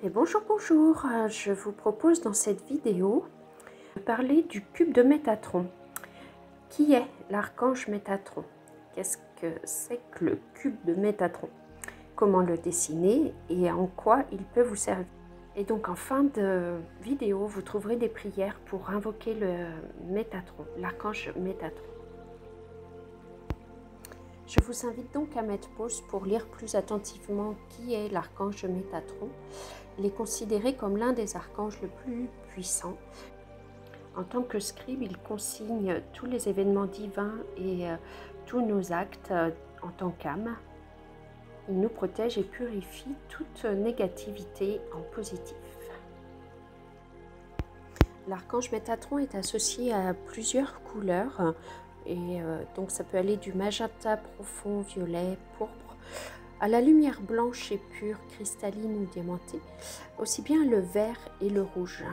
Et bonjour, je vous propose dans cette vidéo de parler du cube de Métatron. Qui est l'archange Métatron? Qu'est-ce que c'est que le cube de Métatron? Comment le dessiner et en quoi il peut vous servir? Et donc en fin de vidéo, vous trouverez des prières pour invoquer le Métatron, l'archange Métatron. Je vous invite donc à mettre pause pour lire plus attentivement qui est l'archange Métatron. Il est considéré comme l'un des archanges le plus puissants. En tant que scribe, il consigne tous les événements divins et tous nos actes en tant qu'âme. Il nous protège et purifie toute négativité en positif. L'archange Métatron est associé à plusieurs couleurs et donc ça peut aller du magenta profond, violet, pourpre, à la lumière blanche et pure, cristalline ou diamantée, aussi bien le vert et le rouge.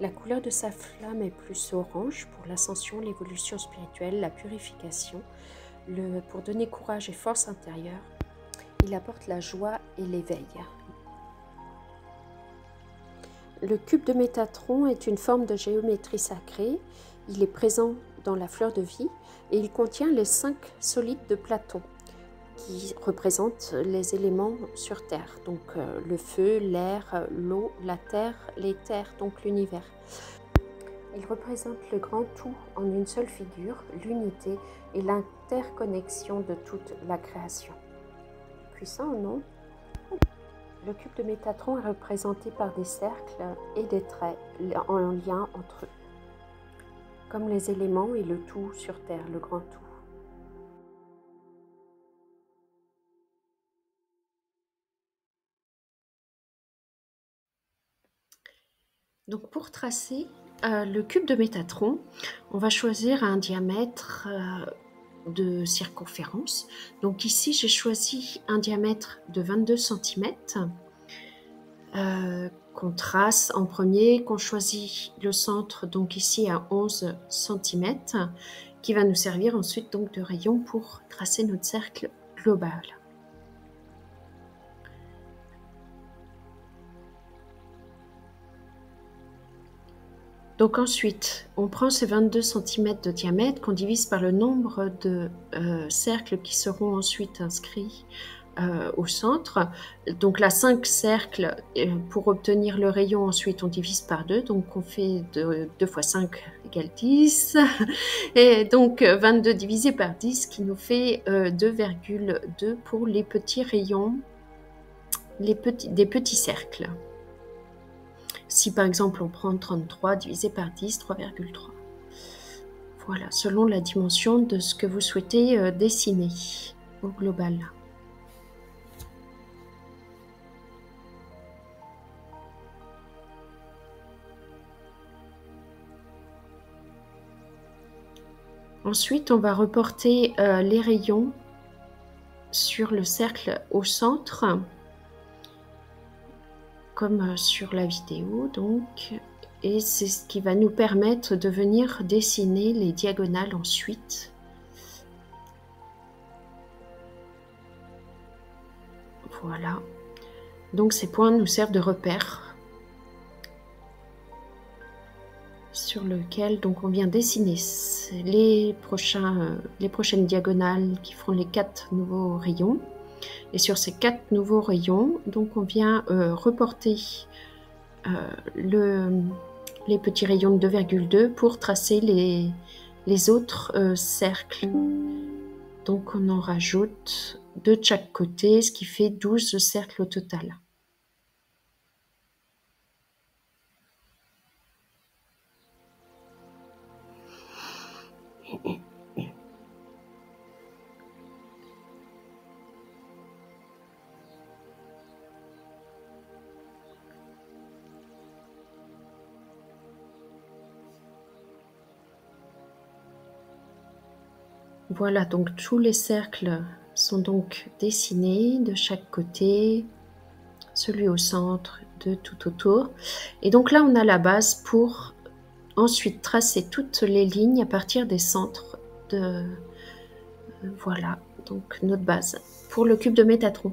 La couleur de sa flamme est plus orange pour l'ascension, l'évolution spirituelle, la purification, pour donner courage et force intérieure. Il apporte la joie et l'éveil. Le cube de Métatron est une forme de géométrie sacrée. Il est présent dans la fleur de vie et il contient les 5 solides de Platon qui représentent les éléments sur Terre, donc le feu, l'air, l'eau, la terre, l'éther, donc l'univers. Il représente le grand tout en une seule figure, l'unité et l'interconnexion de toute la création. Puissant ou non? Le cube de Métatron est représenté par des cercles et des traits en lien entre eux, comme les éléments et le tout sur Terre, le grand tout. Donc pour tracer le cube de Métatron, on va choisir un diamètre de circonférence. Donc ici, j'ai choisi un diamètre de 22 cm qu'on trace en premier, qu'on choisit le centre, donc ici à 11 cm, qui va nous servir ensuite donc de rayon pour tracer notre cercle global. Donc ensuite, on prend ces 22 cm de diamètre qu'on divise par le nombre de cercles qui seront ensuite inscrits au centre. Donc là, 5 cercles, pour obtenir le rayon, ensuite on divise par 2, donc on fait 2 fois 5 égale 10, et donc 22 divisé par 10 qui nous fait 2,2 pour les petits rayons, des petits cercles. Si par exemple on prend 33 divisé par 10, 3,3. Voilà, selon la dimension de ce que vous souhaitez dessiner au global. Ensuite, on va reporter les rayons sur le cercle au centre, comme sur la vidéo, donc, et c'est ce qui va nous permettre de venir dessiner les diagonales ensuite. Voilà, donc ces points nous servent de repère sur lequel donc on vient dessiner les prochaines diagonales qui feront les 4 nouveaux rayons. Et sur ces 4 nouveaux rayons, donc on vient reporter les petits rayons de 2,2 pour tracer les autres cercles. Donc on en rajoute 2 de chaque côté, ce qui fait 12 cercles au total. Voilà, donc tous les cercles sont donc dessinés de chaque côté, celui au centre, de tout autour. Et donc là, on a la base pour ensuite tracer toutes les lignes à partir des centres de... Voilà, donc notre base pour le cube de Métatron.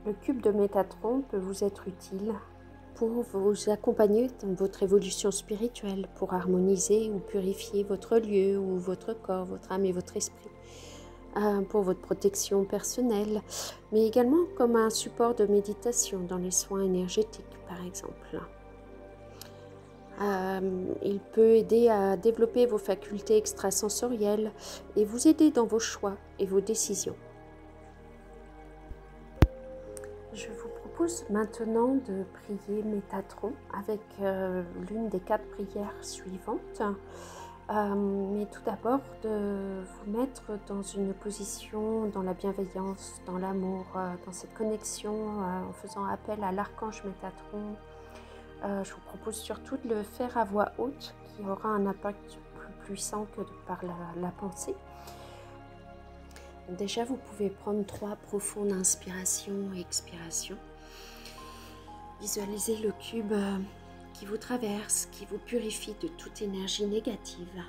Le cube de Métatron peut vous être utile pour vous accompagner dans votre évolution spirituelle, pour harmoniser ou purifier votre lieu ou votre corps, votre âme et votre esprit, pour votre protection personnelle, mais également comme un support de méditation dans les soins énergétiques, par exemple. Il peut aider à développer vos facultés extrasensorielles et vous aider dans vos choix et vos décisions. Je vous propose maintenant de prier Métatron avec l'une des 4 prières suivantes. Mais tout d'abord de vous mettre dans une position, dans la bienveillance, dans l'amour, dans cette connexion, en faisant appel à l'archange Métatron. Je vous propose surtout de le faire à voix haute, qui aura un impact plus puissant que par la pensée. Déjà, vous pouvez prendre 3 profondes inspirations et expirations. Visualisez le cube qui vous traverse, qui vous purifie de toute énergie négative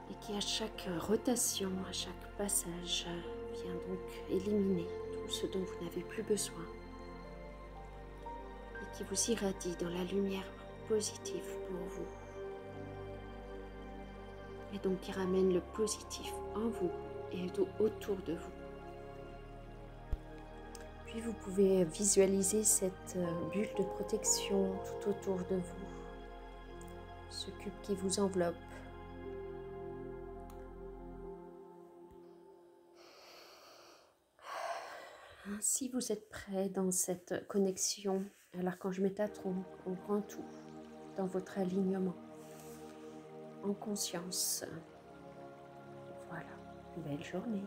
et qui, à chaque rotation, à chaque passage, vient donc éliminer tout ce dont vous n'avez plus besoin et qui vous irradie dans la lumière positive pour vous. Et donc qui ramène le positif en vous et autour de vous. Puis vous pouvez visualiser cette bulle de protection tout autour de vous, ce cube qui vous enveloppe. Ainsi vous êtes prêt dans cette connexion à l'archange Métatron, on prend tout dans votre alignement, en conscience. Voilà, belle journée.